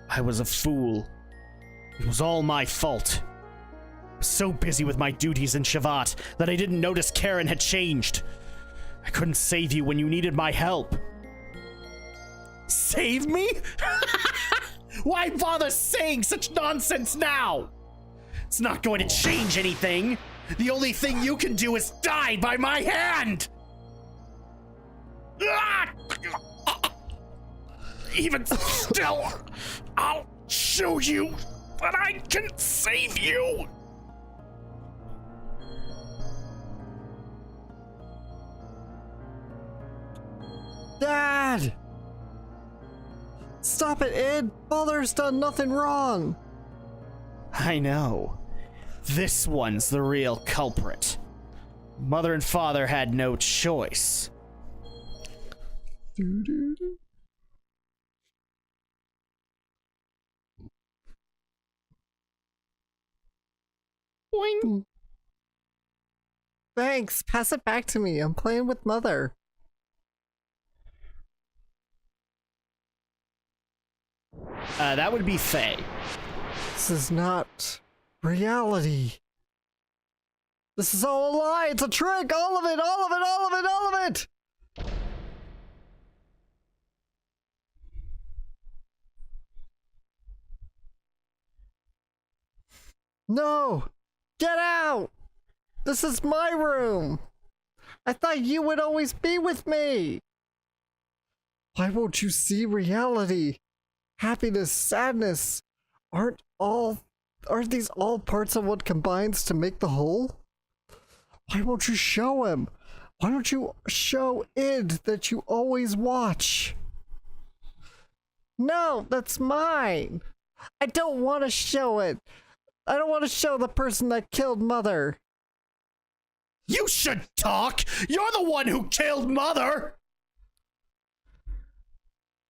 I was a fool. It was all my fault. I was so busy with my duties in Shavat that I didn't notice Karen had changed. I couldn't save you when you needed my help. Save me? Why bother saying such nonsense now? It's not going to change anything. The only thing you can do is die by my hand! Even still, I'll show you that I can save you! Dad! Stop it, Id! Father's done nothing wrong! I know. This one's the real culprit. Mother and father had no choice. Boing. Thanks, pass it back to me. I'm playing with Mother. That would be Faye. This is not reality. This is all a lie. It's a trick. All of it. All of it. All of it. All of it. No. Get out. This is my room. I thought you would always be with me. Why won't you see reality? Happiness, sadness, aren't these all parts of what combines to make the whole? Why won't you show him? Why don't you show Id that you always watch? No, that's mine. I don't want to show it. I don't want to show the person that killed Mother. You should talk! You're the one who killed Mother!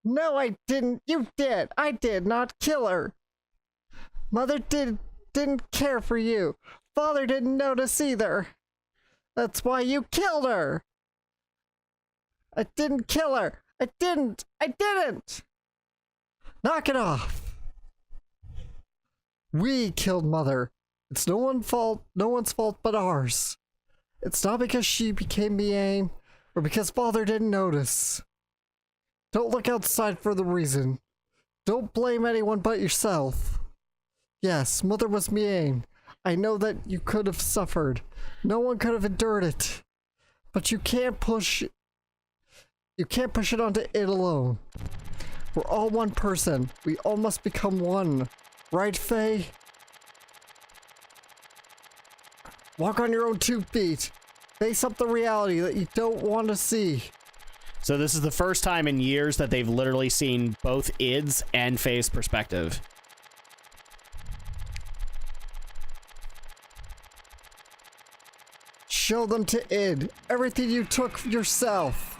No, I didn't. You did. I did not kill her. Mother didn't care for you. Father didn't notice either. That's why you killed her. I didn't kill her. I didn't. Knock it off. We killed Mother. It's no one's fault but ours. It's not because she became the aim or because Father didn't notice. Don't look outside for the reason. Don't blame anyone but yourself. Yes, Mother was me aim. I know that you could have suffered. No one could have endured it. But you can't push it onto it alone. We're all one person. We all must become one. Right, Faye? Walk on your own 2 feet. Face up the reality that you don't want to see. So this is the first time in years that they've literally seen both Id's and Faye's perspective. Show them to Id. Everything you took yourself.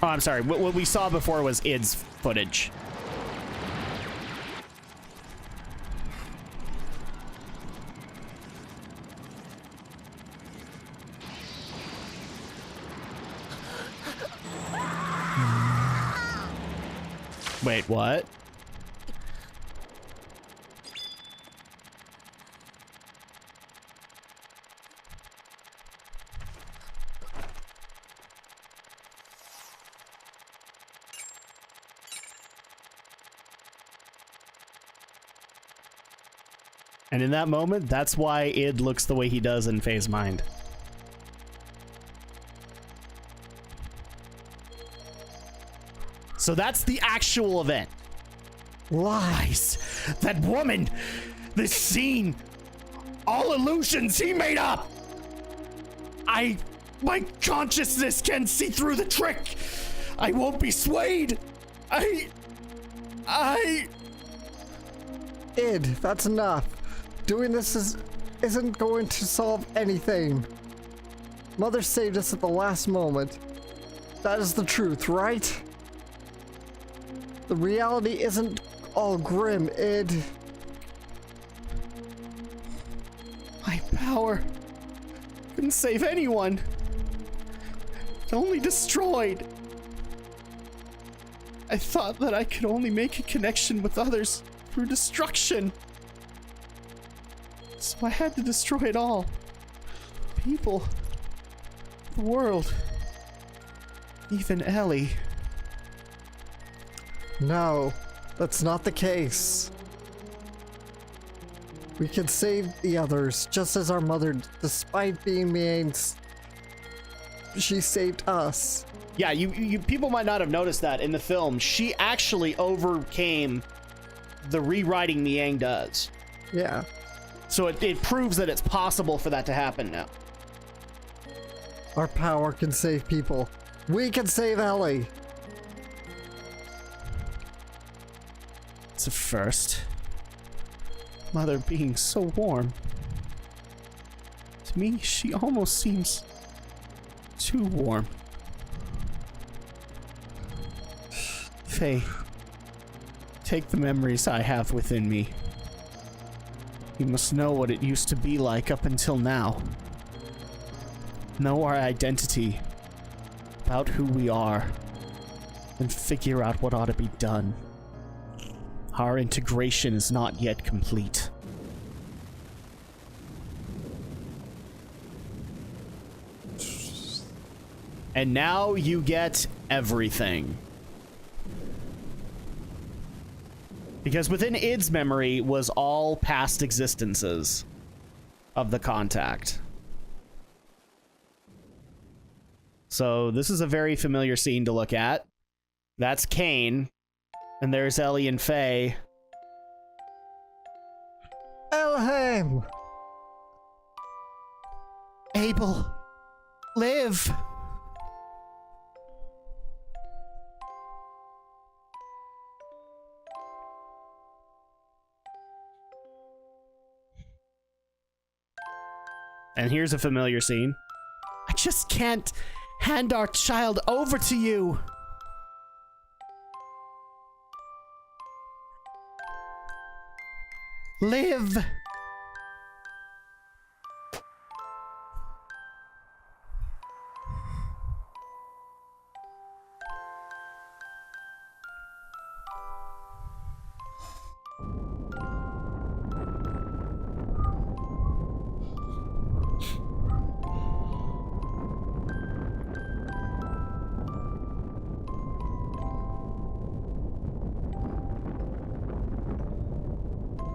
Oh, I'm sorry. What we saw before was Id's footage. Wait, what? And in that moment, that's why Id looks the way he does in Faye's mind. So that's the actual event. Lies. That woman. This scene. All illusions he made up. My consciousness can see through the trick. I won't be swayed. Id, that's enough. Doing this isn't going to solve anything. Mother saved us at the last moment. That is the truth, right? The reality isn't all grim, Id. My power couldn't save anyone. only destroyed. I thought that I could only make a connection with others through destruction. So I had to destroy it all. People, the world, even Ellie. No, that's not the case. We can save the others, just as our mother, despite being mean, she saved us. Yeah, you people might not have noticed that in the film. She actually overcame the rewriting Miang does. Yeah. So it proves that it's possible for that to happen now. Our power can save people. We can save Ellie. It's a first. Mother being so warm. To me, she almost seems too warm. Faye, take the memories I have within me. You must know what it used to be like up until now. Know our identity, about who we are, and figure out what ought to be done. Our integration is not yet complete. And now you get everything. Because within Id's memory was all past existences of the contact. So this is a very familiar scene to look at. That's Kane. And there's Ellie and Faye. Elham! Abel, live! And here's a familiar scene. I just can't hand our child over to you. Live.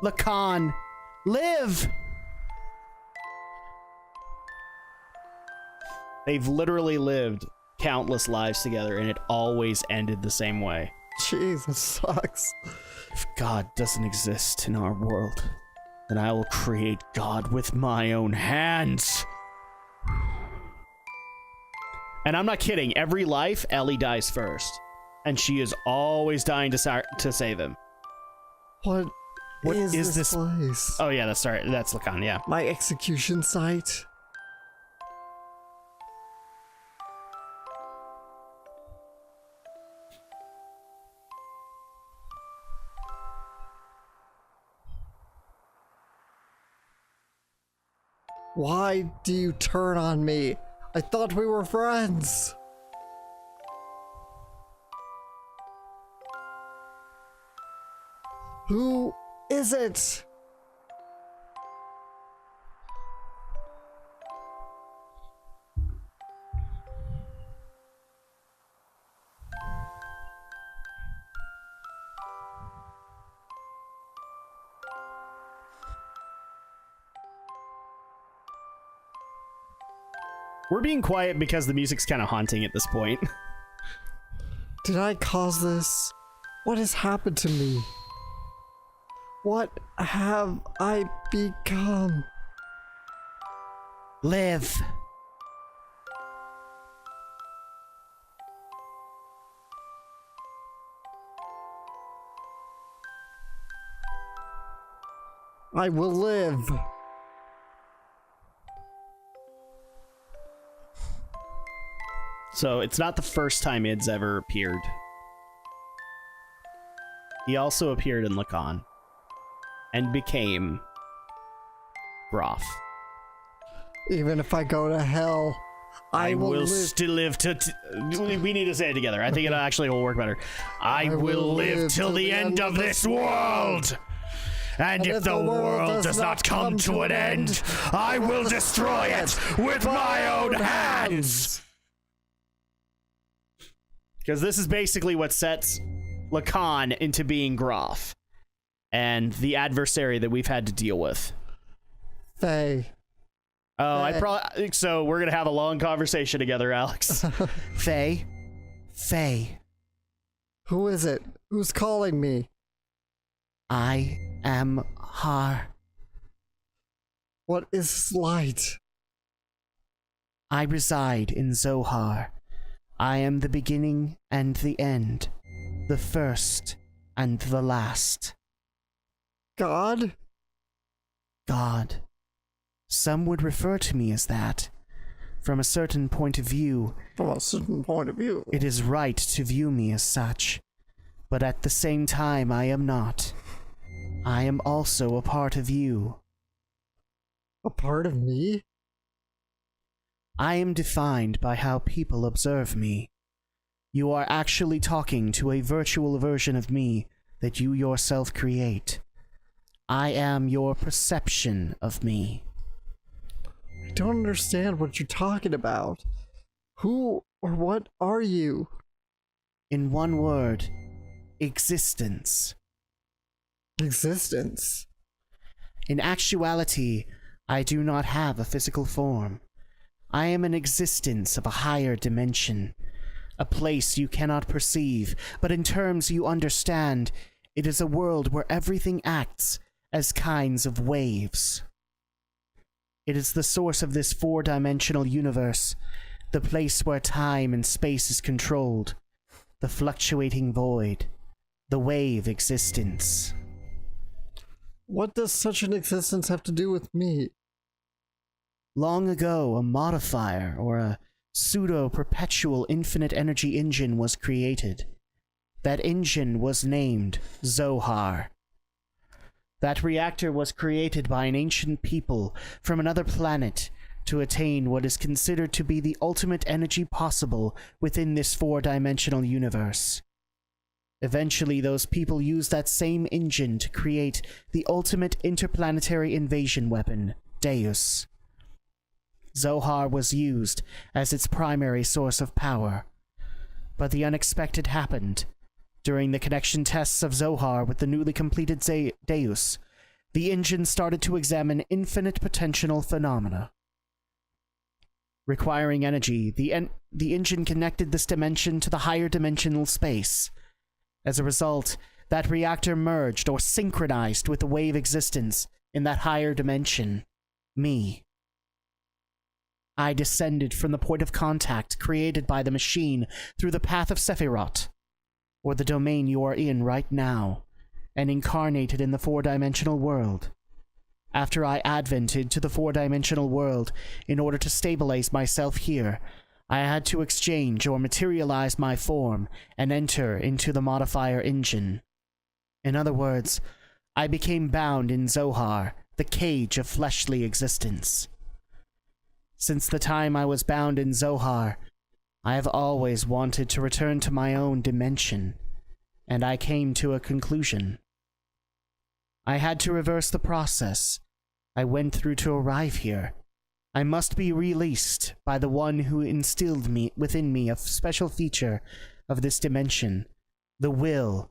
Lacan, live! They've literally lived countless lives together, and it always ended the same way. Jesus sucks. If God doesn't exist in our world, then I will create God with my own hands. And I'm not kidding. Every life, Ellie dies first. And she is always dying to save him. What is this place? Oh yeah, that's Lacan, yeah. My execution site? Why do you turn on me? I thought we were friends. Who is it? We're being quiet because the music's kind of haunting at this point. Did I cause this? What has happened to me? What have I become? Live. I will live. So it's not the first time Id's ever appeared. He also appeared in Lacan and became Groff. Even if I go to hell, I will still live to. We need to say it together. I think it actually will work better. I will live till the end of this world. And if the world does not come to an end, I will destroy it with my own hands. Because this is basically what sets Lacan into being Graf and the adversary that we've had to deal with. Faye. Oh, so we're gonna have a long conversation together, Alex. Faye. Who is it? Who's calling me? I am Har. What is this light? I reside in Zohar. I am the beginning and the end, the first and the last. God? God. Some would refer to me as that. From a certain point of view, it is right to view me as such. But at the same time, I am not. I am also a part of you. A part of me? I am defined by how people observe me. You are actually talking to a virtual version of me that you yourself create. I am your perception of me. I don't understand what you're talking about. Who or what are you? In one word, existence. Existence? In actuality, I do not have a physical form. I am an existence of a higher dimension, a place you cannot perceive, but in terms you understand, it is a world where everything acts as kinds of waves. It is the source of this four-dimensional universe, the place where time and space is controlled, the fluctuating void, the wave existence. What does such an existence have to do with me? Long ago, a modifier, or a pseudo-perpetual infinite energy engine was created. That engine was named Zohar. That reactor was created by an ancient people from another planet to attain what is considered to be the ultimate energy possible within this four-dimensional universe. Eventually, those people used that same engine to create the ultimate interplanetary invasion weapon, Deus. Zohar was used as its primary source of power. But the unexpected happened. During the connection tests of Zohar with the newly completed Deus, the engine started to examine infinite potential phenomena. Requiring energy, the engine connected this dimension to the higher dimensional space. As a result, that reactor merged or synchronized with the wave existence in that higher dimension, me. I descended from the point of contact created by the machine through the path of Sephiroth, or the domain you are in right now, and incarnated in the four-dimensional world. After I advented to the four-dimensional world in order to stabilize myself here, I had to exchange or materialize my form and enter into the modifier engine. In other words, I became bound in Zohar, the cage of fleshly existence. Since the time I was bound in Zohar, I have always wanted to return to my own dimension, and I came to a conclusion. I had to reverse the process I went through to arrive here. I must be released by the one who instilled within me a special feature of this dimension, the will.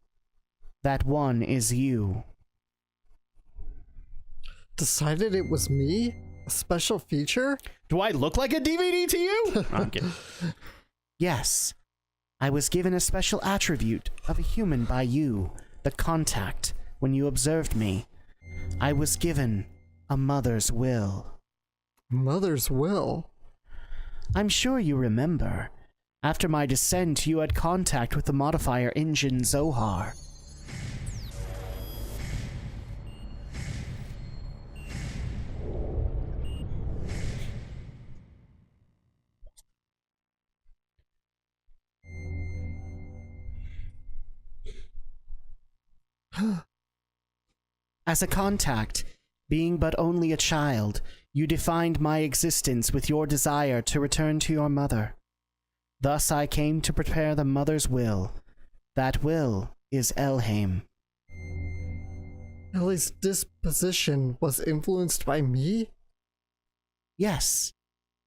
That one is you. Decided it was me? A special feature? Do I look like a DVD to you? No, I'm kidding. Yes. I was given a special attribute of a human by you, the contact, when you observed me. I was given a mother's will. Mother's will? I'm sure you remember. After my descent, you had contact with the modifier engine Zohar. As a contact, being but only a child, You defined my existence with your desire to return to your mother. Thus I came to prepare the mother's will. That will is Elheim. Ellie's disposition was influenced by me? Yes.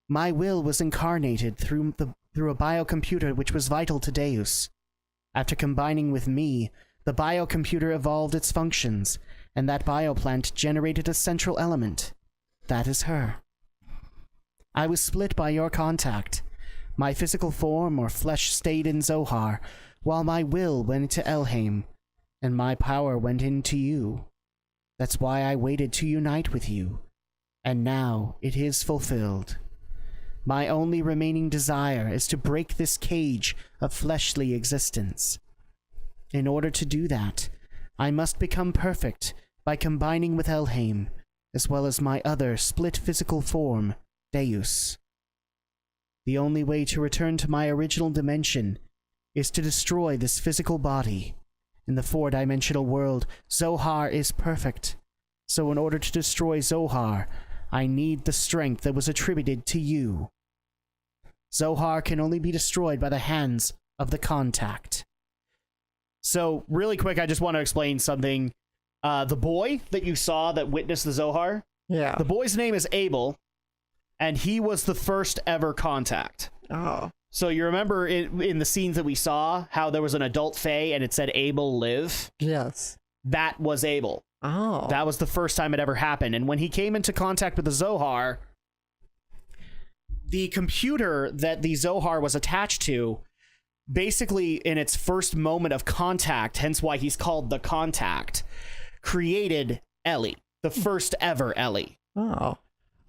My will was incarnated through a biocomputer which was vital to Deus. After combining with me, the biocomputer evolved its functions, and that bioplant generated a central element. That is her. I was split by your contact. My physical form or flesh stayed in Zohar, while my will went to Elheim, and my power went into you. That's why I waited to unite with you, and now it is fulfilled. My only remaining desire is to break this cage of fleshly existence. In order to do that, I must become perfect by combining with Elheim, as well as my other split physical form, Deus. The only way to return to my original dimension is to destroy this physical body. In the four-dimensional world, Zohar is perfect. So in order to destroy Zohar, I need the strength that was attributed to you. Zohar can only be destroyed by the hands of the contact. So, really quick, I just want to explain something. The boy that you saw that witnessed the Zohar, Yeah. the boy's name is Abel, and he was the first ever contact. Oh. So you remember in the scenes that we saw, how there was an adult Fae and it said Abel live? Yes. That was Abel. Oh. That was the first time it ever happened. And when he came into contact with the Zohar, the computer that the Zohar was attached to, basically in its first moment of contact, hence why he's called the Contact, created Ellie, the first ever Ellie. Oh.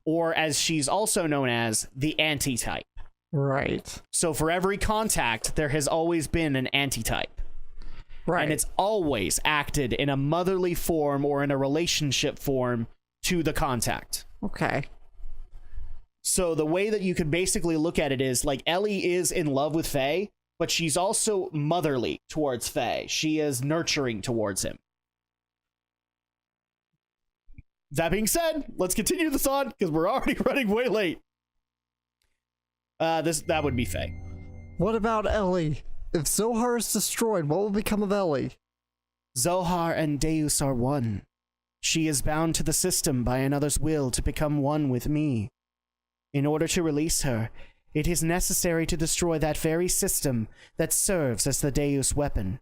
Or as she's also known as, the antitype. Right. So for every contact, there has always been an antitype. Right. And it's always acted in a motherly form or in a relationship form to the contact. Okay. So the way that you could basically look at it is, like, Ellie is in love with Faye, but she's also motherly towards Faye. She is nurturing towards him. That being said, let's continue this on, because we're already running way late. That would be Faye. What about Ellie? If Zohar is destroyed, what will become of Ellie? Zohar and Deus are one. She is bound to the system by another's will to become one with me. In order to release her, it is necessary to destroy that very system that serves as the Deus weapon.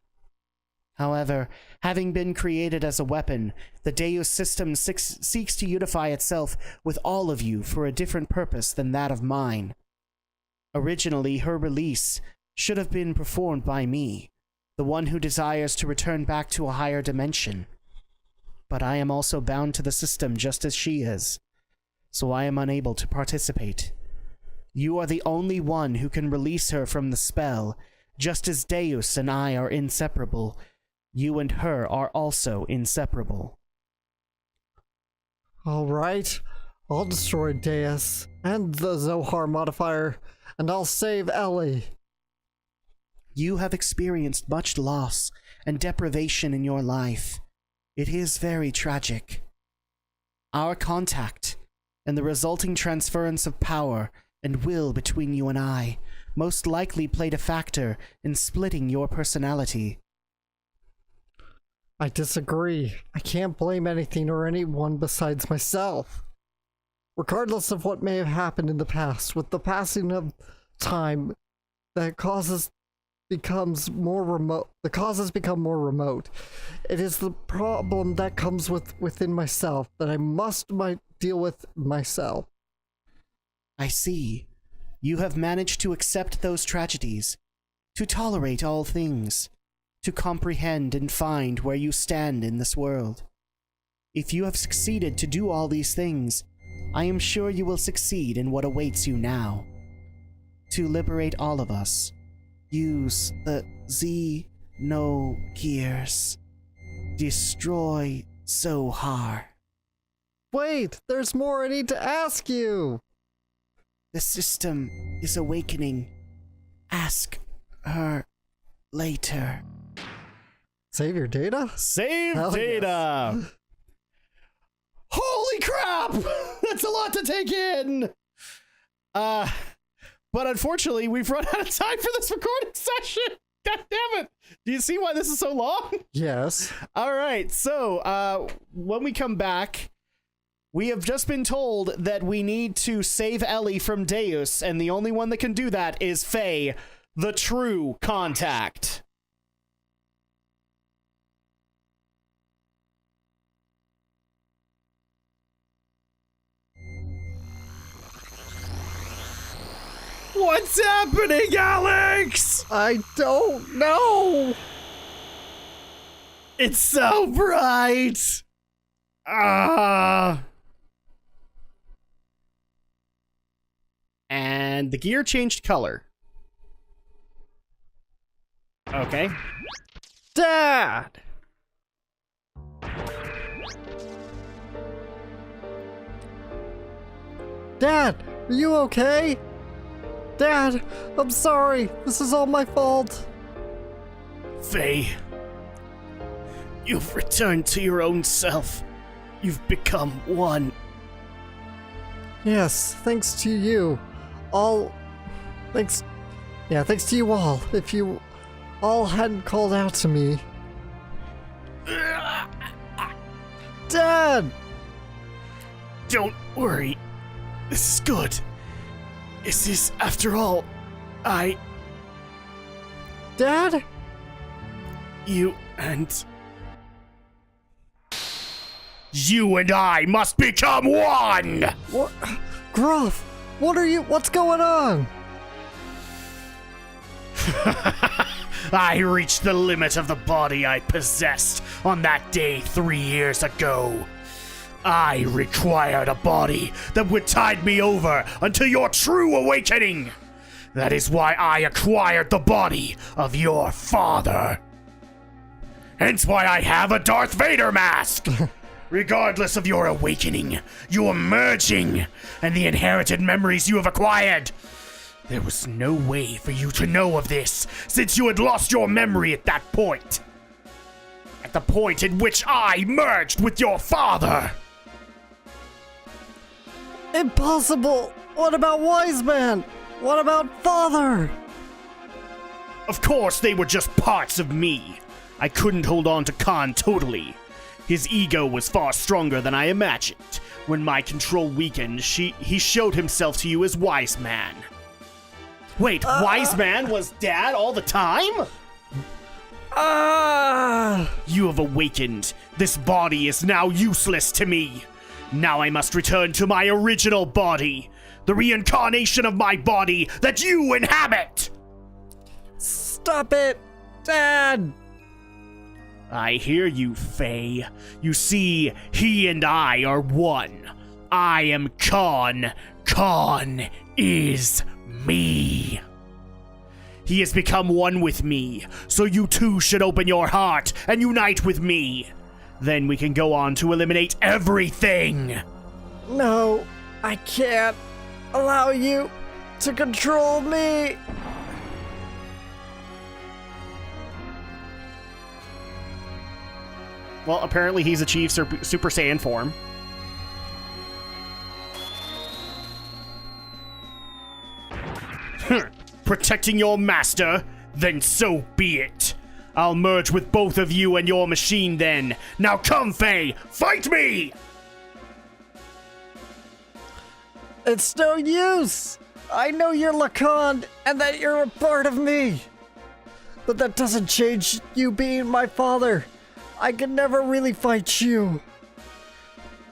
However, having been created as a weapon, the Deus system seeks to unify itself with all of you for a different purpose than that of mine. Originally, her release should have been performed by me, the one who desires to return back to a higher dimension. But I am also bound to the system just as she is, so I am unable to participate. You are the only one who can release her from the spell, just as Deus and I are inseparable. You and her are also inseparable. Alright. I'll destroy Deus and the Zohar modifier, and I'll save Ellie. You have experienced much loss and deprivation in your life. It is very tragic. Our contact and the resulting transference of power and will between you and I most likely played a factor in splitting your personality. I disagree. I can't blame anything or anyone besides myself. Regardless of what may have happened in the past, with the passing of time, the causes become more remote. It is the problem that comes within myself that I must deal with myself. I see. You have managed to accept those tragedies, to tolerate all things, to comprehend and find where you stand in this world. If you have succeeded to do all these things, I am sure you will succeed in what awaits you now. To liberate all of us, use the Xenogears. Destroy Zohar. Wait, there's more I need to ask you! The system is awakening. Ask her later. Save your data? Save Hell data! yes. Holy crap! That's a lot to take in. But unfortunately, we've run out of time for this recording session. God damn it. Do you see why this is so long? Yes. All right. So, when we come back, we have just been told that we need to save Ellie from Deus, and the only one that can do that is Faye, the true contact. What's happening, Alex? I don't know. It's so bright. And the gear changed color. Okay. Dad! Dad, are you okay? Dad, I'm sorry. This is all my fault. Faye, you've returned to your own self. You've become one. Yes, thanks to you. Thanks to you all. If you all hadn't called out to me. Dad! Don't worry. This is good. This is, after all, Dad? You and I must become one! What? Gruff, what's going on? I reached the limit of the body I possessed on that day 3 years ago. I required a body that would tide me over until your true awakening. That is why I acquired the body of your father. Hence why I have a Darth Vader mask. Regardless of your awakening, your merging, and the inherited memories you have acquired, there was no way for you to know of this, since you had lost your memory at that point. At the point in which I merged with your father. Impossible! What about Wise Man? What about Father? Of course, they were just parts of me. I couldn't hold on to Khan totally. His ego was far stronger than I imagined. When my control weakened, he showed himself to you as Wise Man. Wait, Wise Man was Dad all the time? You have awakened. This body is now useless to me. Now I must return to my original body, the reincarnation of my body that you inhabit! Stop it, Dad! I hear you, Faye. You see, he and I are one. I am Khan. Khan is me. He has become one with me, so you too should open your heart and unite with me. Then we can go on to eliminate everything. No, I can't allow you to control me. Well, apparently he's achieved Super Saiyan form. Protecting your master? Then so be it. I'll merge with both of you and your machine then. Now come, Faye! Fight me! It's no use! I know you're Lacan and that you're a part of me. But that doesn't change you being my father. I could never really fight you.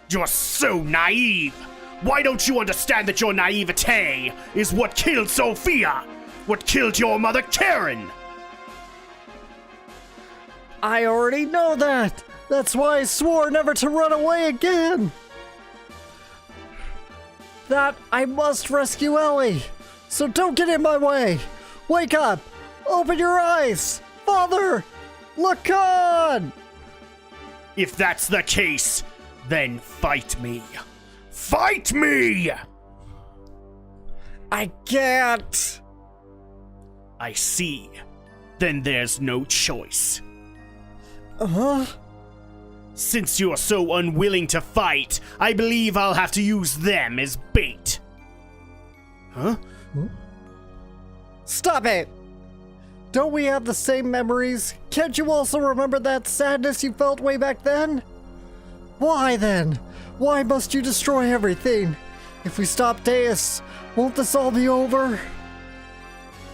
You're so naive! Why don't you understand that your naivete is what killed Sophia? What killed your mother, Karen? I already know that! That's why I swore never to run away again! That I must rescue Ellie! So don't get in my way! Wake up! Open your eyes! Father! Lacan! If that's the case, then fight me. Fight me! I can't! I see. Then there's no choice. Uh-huh. Since you're so unwilling to fight, I believe I'll have to use them as bait. Huh? Stop it! Don't we have the same memories? Can't you also remember that sadness you felt way back then? Why then? Why must you destroy everything? If we stop Deus, won't this all be over?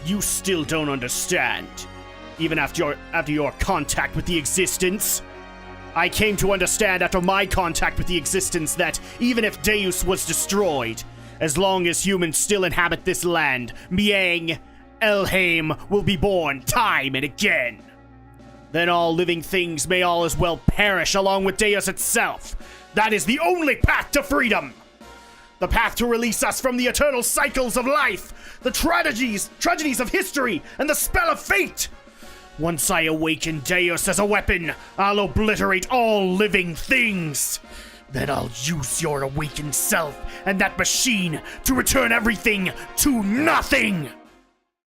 You still don't understand. Even after your contact with the Existence. I came to understand after my contact with the Existence that even if Deus was destroyed, as long as humans still inhabit this land, Miang, Elheim will be born time and again. Then all living things may all as well perish along with Deus itself. That is the only path to freedom. The path to release us from the eternal cycles of life, the tragedies of history, and the spell of fate. Once I awaken Deus as a weapon, I'll obliterate all living things. Then I'll use your awakened self and that machine to return everything to nothing.